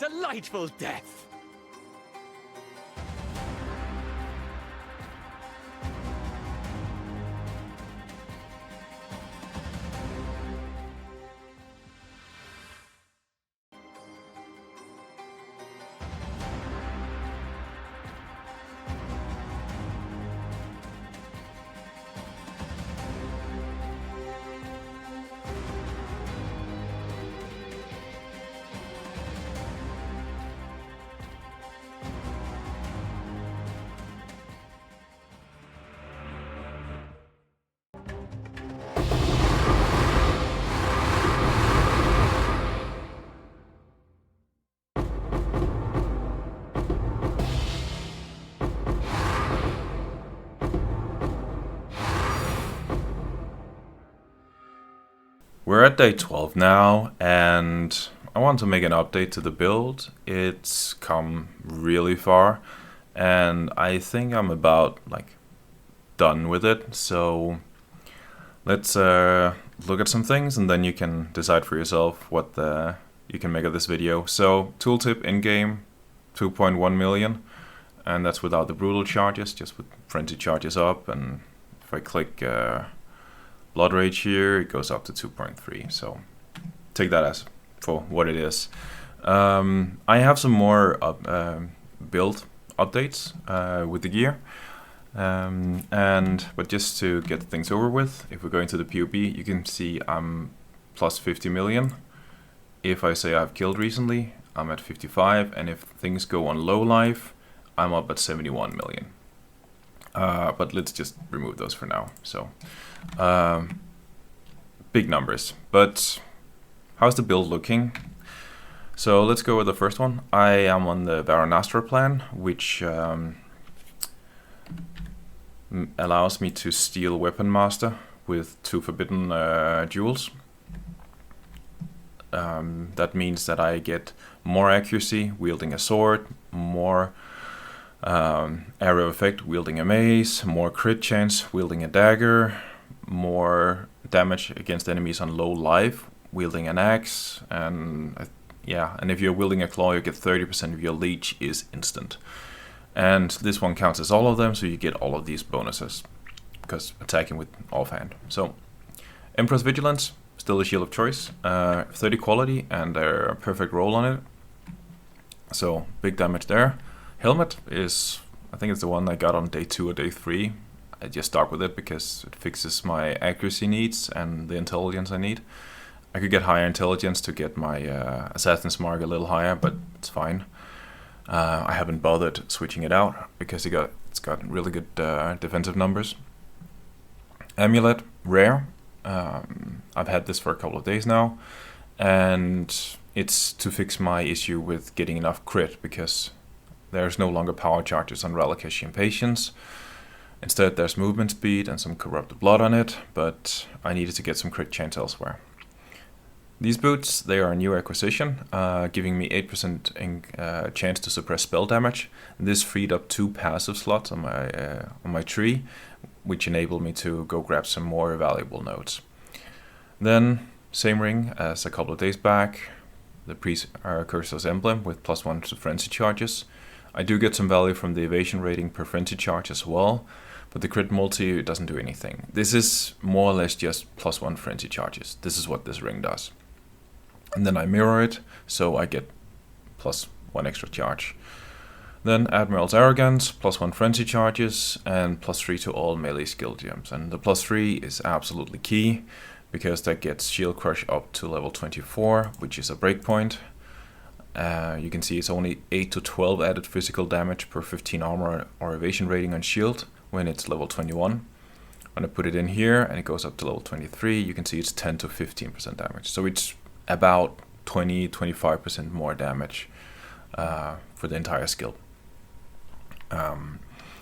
delightful death. We're at day 12 now, and I want to make an update to the build. It's come really far, and I think I'm about done with it. So let's look at some things, and then you can decide for yourself what you can make of this video. So tooltip in-game, 2.1 million, and that's without the brutal charges, just with frenzy charges up. And if I click Blood Rage here, it goes up to 2.3, so take that as for what it is. I have some more build updates with the gear, but just to get things over with, if we go into the PoB, you can see I'm plus 50 million. If I say I've killed recently, I'm at 55, and if things go on low life, I'm up at 71 million. But let's just remove those for now. So big numbers, but how's the build looking? So let's go with the first one. I am on the Varanastra plan, which allows me to steal Weapon Master with 2 forbidden jewels. That means that I get more accuracy wielding a sword, more area of effect wielding a mace, more crit chance wielding a dagger, more damage against enemies on low life wielding an axe, and and if you're wielding a claw, you get 30% of your leech is instant. And this one counts as all of them, so you get all of these bonuses because attacking with offhand. So Emperor's Vigilance, still a shield of choice, 30 quality and a perfect roll on it, so big damage there. Helmet is, I think it's the one I got on day 2 or day 3. I just start with it because it fixes my accuracy needs and the intelligence I need. I could get higher intelligence to get my Assassin's Mark a little higher, but it's fine. I haven't bothered switching it out because it's got really good defensive numbers. Amulet, rare. I've had this for a couple of days now, and it's to fix my issue with getting enough crit because there's no longer power charges on Relicacy and Patience. Instead, there's movement speed and some corrupted blood on it, but I needed to get some crit chance elsewhere. These boots, they are a new acquisition, giving me 8% chance to suppress spell damage. This freed up 2 passive slots on my tree, which enabled me to go grab some more valuable nodes. Then, same ring as a couple of days back, the Cursor's Emblem with +1 to frenzy charges. I do get some value from the evasion rating per frenzy charge as well, but the crit multi doesn't do anything. This is more or less just +1 frenzy charges. This is what this ring does. And then I mirror it, so I get +1 extra charge. Then Admiral's Arrogance, +1 frenzy charges, and +3 to all melee skill gems. And the +3 is absolutely key, because that gets Shield Crush up to level 24, which is a breakpoint. You can see it's only 8 to 12 added physical damage per 15 armor or evasion rating on shield when it's level 21. When I put it in here and it goes up to level 23, you can see it's 10 to 15% damage. So it's about 20-25% more damage for the entire skill.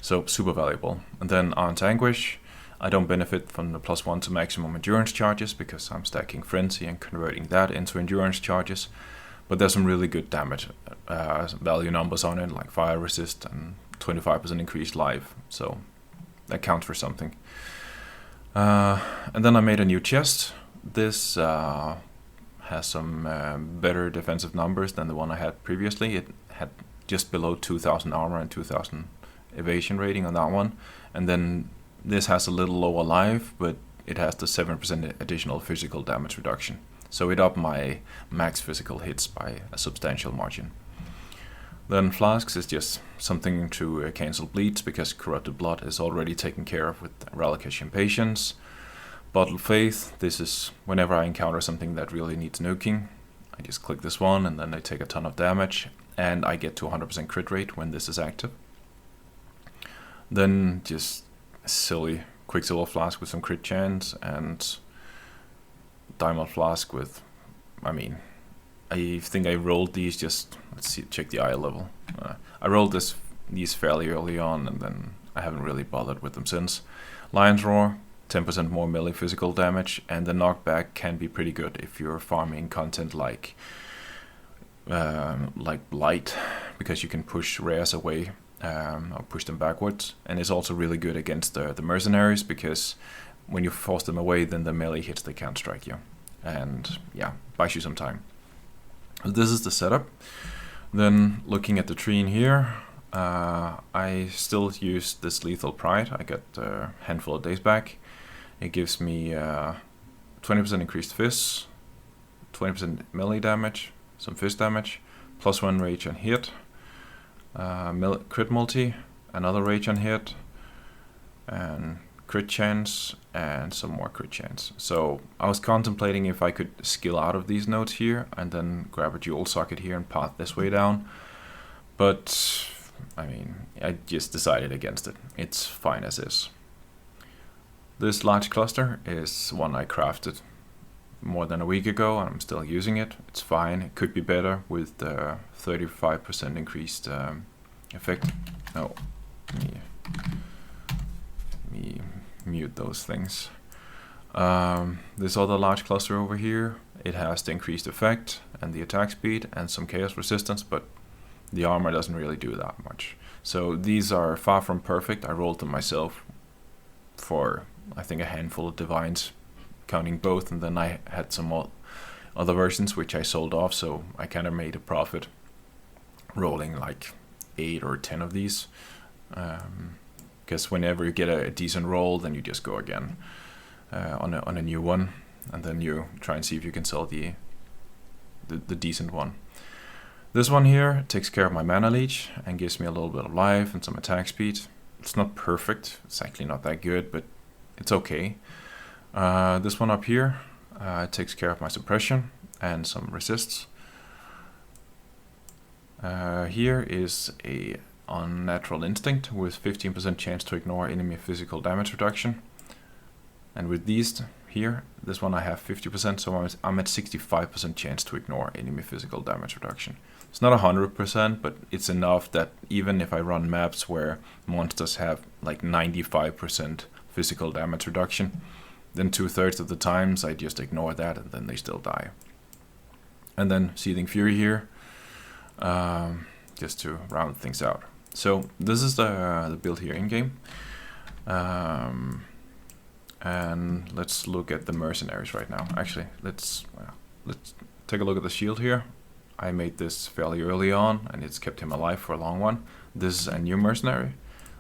So super valuable. And then Aunt's Anguish, I don't benefit from the +1 to maximum endurance charges because I'm stacking Frenzy and converting that into endurance charges. But there's some really good damage value numbers on it, like fire resist and 25% increased life. So that counts for something. And then I made a new chest. This has some better defensive numbers than the one I had previously. It had just below 2000 armor and 2000 evasion rating on that one. And then this has a little lower life, but it has the 7% additional physical damage reduction. So it upped my max physical hits by a substantial margin. Then Flasks is just something to cancel bleeds, because Corrupted Blood is already taken care of with Relic Patience. Bottled Faith, this is whenever I encounter something that really needs nuking, I just click this one and then I take a ton of damage, and I get to 100% crit rate when this is active. Then just silly Quicksilver Flask with some crit chance, and Diamond Flask with, I think I rolled these just, let's see, check the eye level. I rolled these fairly early on, and then I haven't really bothered with them since. Lion's Roar, 10% more melee physical damage, and the knockback can be pretty good if you're farming content like Blight, because you can push rares away or push them backwards. And it's also really good against the Mercenaries, because when you force them away, then the melee hits, they can't strike you. And yeah, buys you some time. This is the setup. Then looking at the tree in here, I still use this Lethal Pride. I got a handful of days back. It gives me 20% increased fizz, 20% melee damage, some fizz damage, +1 rage on hit, crit multi, another rage on hit, and crit chance, and some more crit chance. So I was contemplating if I could skill out of these nodes here and then grab a dual socket here and path this way down. But I just decided against it. It's fine as is. This large cluster is one I crafted more than a week ago, and I'm still using it. It's fine. It could be better with the 35% increased effect. Oh, let me mute those things. This other large cluster over here, it has the increased effect and the attack speed and some chaos resistance, but the armor doesn't really do that much. So these are far from perfect. I rolled them myself for, I think, a handful of divines, counting both, and then I had some other versions which I sold off, so I kind of made a profit rolling like 8 or 10 of these. Because whenever you get a decent roll, then you just go again on a new one, and then you try and see if you can sell the decent one. This one here takes care of my mana leech and gives me a little bit of life and some attack speed. It's not perfect, it's actually not that good, but it's okay. This one up here takes care of my suppression and some resists. Here is a Unnatural Instinct with 15% chance to ignore enemy physical damage reduction. And with these here, this one I have 50%, so I'm at 65% chance to ignore enemy physical damage reduction. It's not 100%, but it's enough that even if I run maps where monsters have like 95% physical damage reduction, then 2/3 of the times I just ignore that and then they still die. And then Seething Fury here, just to round things out. So this is the build here in game. And let's look at the Mercenaries right now. Actually, let's take a look at the shield here. I made this fairly early on, and it's kept him alive for a long one. This is a new Mercenary,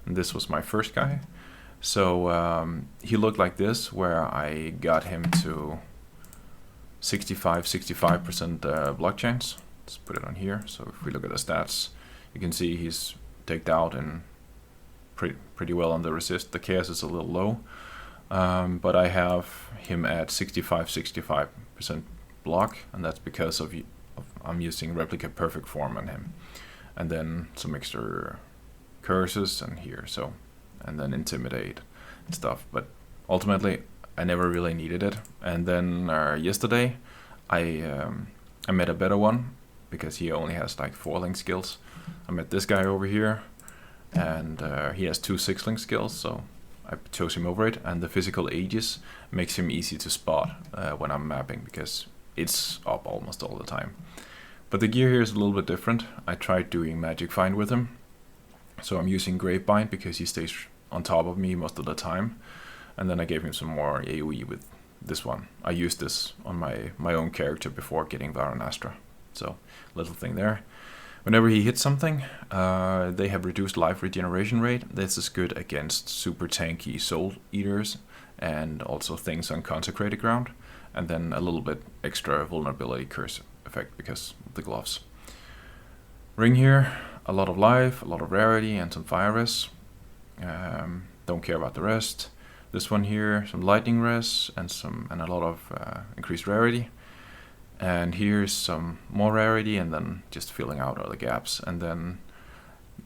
and this was my first guy. So he looked like this, where I got him to 65% block chance. Let's put it on here. So if we look at the stats, you can see he's taked out and pretty well on the resist. The chaos is a little low, but I have him at 65% block, and that's because I'm using Replica Perfect Form on him, and then some extra curses and here, so, and then Intimidate and stuff. But ultimately, I never really needed it. And then yesterday, I met a better one, because he only has like 4-link skills. I met this guy over here, and he has 2 6-link skills, so I chose him over it. And the physical Aegis makes him easy to spot when I'm mapping, because it's up almost all the time. But the gear here is a little bit different. I tried doing Magic Find with him, so I'm using Gravebind because he stays on top of me most of the time. And then I gave him some more AoE with this one. I used this on my own character before getting Varanastra. So, little thing there. Whenever he hits something, they have reduced life regeneration rate. This is good against super tanky soul eaters and also things on consecrated ground. And then a little bit extra vulnerability curse effect because of the gloves. Ring here, a lot of life, a lot of rarity, and some fire res. Don't care about the rest. This one here, some lightning res and a lot of increased rarity. And here's some more rarity, and then just filling out all the gaps, and then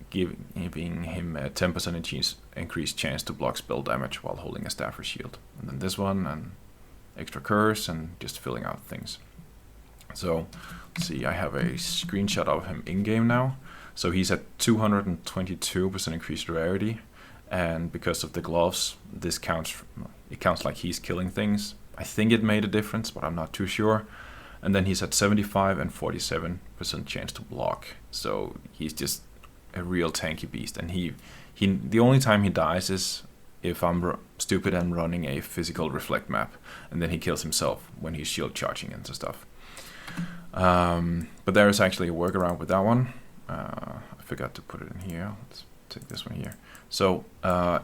giving him a 10% increased chance to block spell damage while holding a staff or shield. And then this one, and extra curse, and just filling out things. So, let's see, I have a screenshot of him in-game now. So he's at 222% increased rarity, and because of the gloves, it counts like he's killing things. I think it made a difference, but I'm not too sure. And then he's at 75 and 47% chance to block. So he's just a real tanky beast. And the only time he dies is if I'm stupid and running a physical reflect map. And then he kills himself when he's shield charging and stuff. But there is actually a workaround with that one. I forgot to put it in here. Let's take this one here. So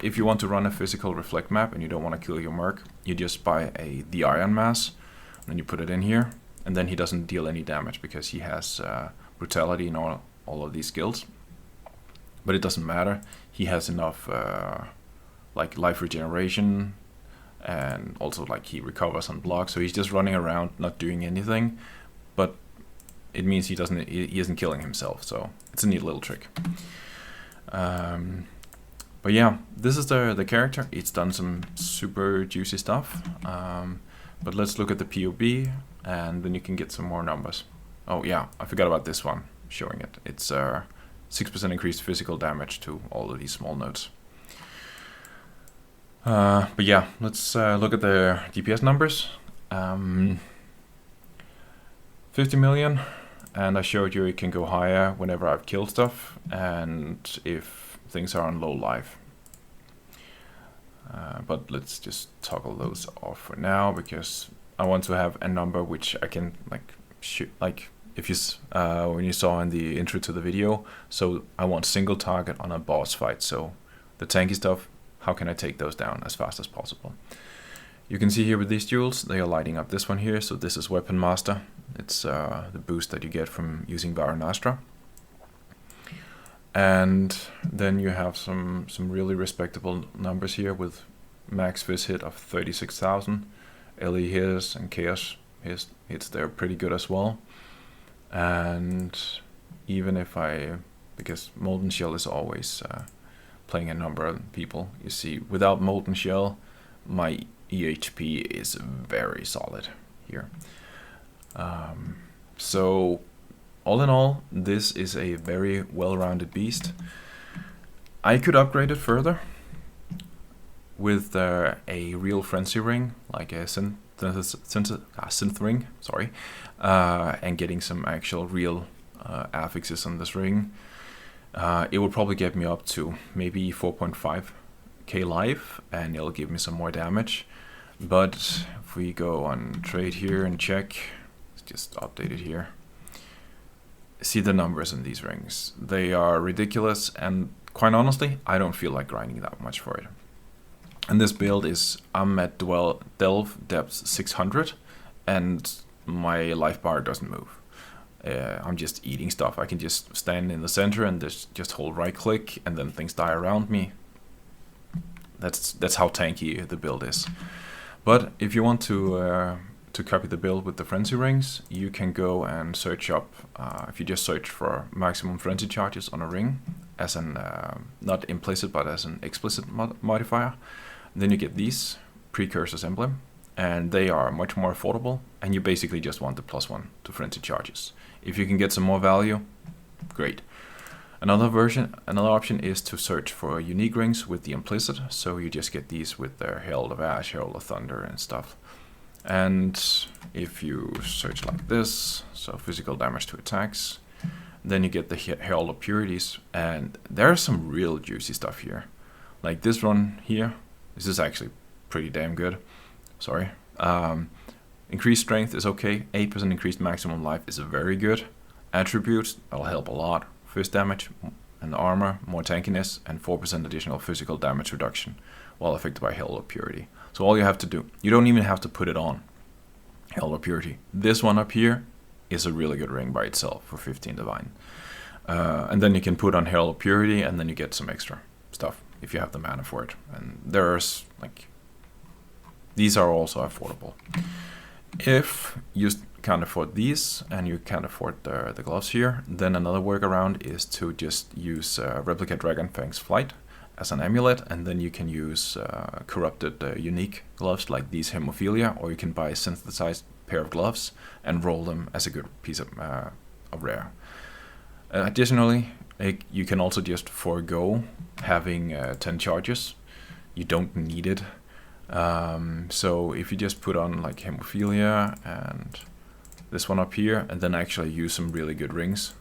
if you want to run a physical reflect map and you don't want to kill your merc, you just buy the Iron Mass. And then you put it in here. And then he doesn't deal any damage because he has brutality and all of these skills. But it doesn't matter. He has enough like life regeneration, and also like he recovers on block. So he's just running around, not doing anything. But it means he isn't killing himself. So it's a neat little trick. But yeah, this is the character. It's done some super juicy stuff. But let's look at the PoB. And then you can get some more numbers. Oh yeah, I forgot about this one, showing it. It's 6% increased physical damage to all of these small nodes. But yeah, let's look at the DPS numbers. 50 million, and I showed you it can go higher whenever I've killed stuff, and if things are on low life. But let's just toggle those off for now, because I want to have a number which I can if you when you saw in the intro to the video. So I want single target on a boss fight. So the tanky stuff, how can I take those down as fast as possible? You can see here with these jewels, they are lighting up this one here. So this is Weapon Master. It's the boost that you get from using Varanastra. And then you have some really respectable numbers here with max fizz hit of 36,000. LE hits and Chaos hits there pretty good as well. And even if because Molten Shell is always playing a number of people, you see without Molten Shell, my EHP is very solid here. So all in all, this is a very well-rounded beast. I could upgrade it further with a real frenzy ring, like a synth ring, sorry, and getting some actual real affixes on this ring. It will probably get me up to maybe 4.5k life, and it'll give me some more damage. But if we go on trade here and check, let's just update it here. See the numbers in these rings. They are ridiculous, and quite honestly, I don't feel like grinding that much for it. And this build is, I'm at Delve depth 600, and my life bar doesn't move. I'm just eating stuff. I can just stand in the center and just hold right click, and then things die around me. That's how tanky the build is. But if you want to copy the build with the frenzy rings, you can go and search up, if you just search for maximum frenzy charges on a ring, as an, not implicit, but as an explicit modifier, then you get these precursors emblem, and they are much more affordable, and you basically just want the +1 to frenzy charges. If you can get some more value, great. Another option is to search for unique rings with the implicit, so you just get these with their Herald of Ash, Herald of Thunder and stuff. And if you search like this, so physical damage to attacks, then you get the Herald of Purities, and there's some real juicy stuff here. Like this one here, this is actually pretty damn good. Sorry. Increased strength is okay. 8% increased maximum life is very good. Attributes, that'll help a lot. Fist damage and armor, more tankiness, and 4% additional physical damage reduction while affected by Hell or Purity. So all you have to do, you don't even have to put it on, Hell or Purity. This one up here is a really good ring by itself for 15 Divine. And then you can put on Hell or Purity, and then you get some extra stuff if you have the mana for it. And there's like, these are also affordable. If you can't afford these and you can't afford the gloves here, then another workaround is to just use Replicate Dragonfang's Flight as an amulet, and then you can use corrupted unique gloves like these Hemophilia, or you can buy a synthesized pair of gloves and roll them as a good piece of rare. Additionally, you can also just forego having 10 charges. You don't need it. So if you just put on like Hemophilia and this one up here, and then actually use some really good rings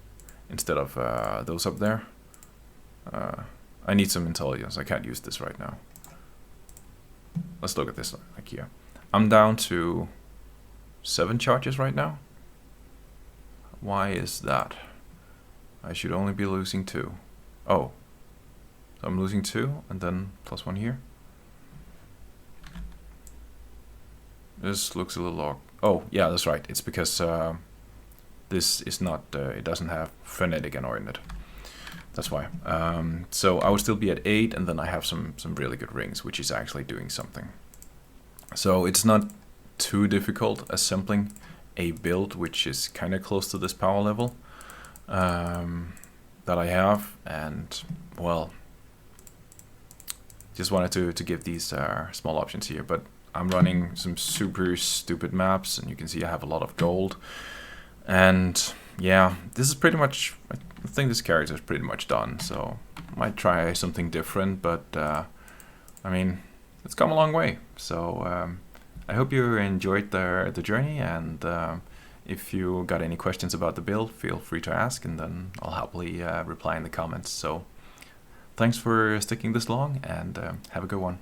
instead of those up there. I need some intelligence. I can't use this right now. Let's look at this like here. I'm down to 7 charges right now. Why is that? I should only be losing 2. Oh, so I'm losing 2 and then +1 here. This looks a little awkward. Oh, yeah, that's right. It's because this is not, it doesn't have Frenetic Annoy in it. That's why. So I would still be at 8, and then I have some really good rings, which is actually doing something. So it's not too difficult assembling a build which is kind of close to this power level that I have. And, well, just wanted to give these small options here. But I'm running some super stupid maps, and you can see I have a lot of gold. And yeah, this is pretty much, I think this character is pretty much done, so I might try something different, but I mean, it's come a long way. So I hope you enjoyed the journey, and if you got any questions about the build, feel free to ask, and then I'll happily reply in the comments. So thanks for sticking this long, and have a good one.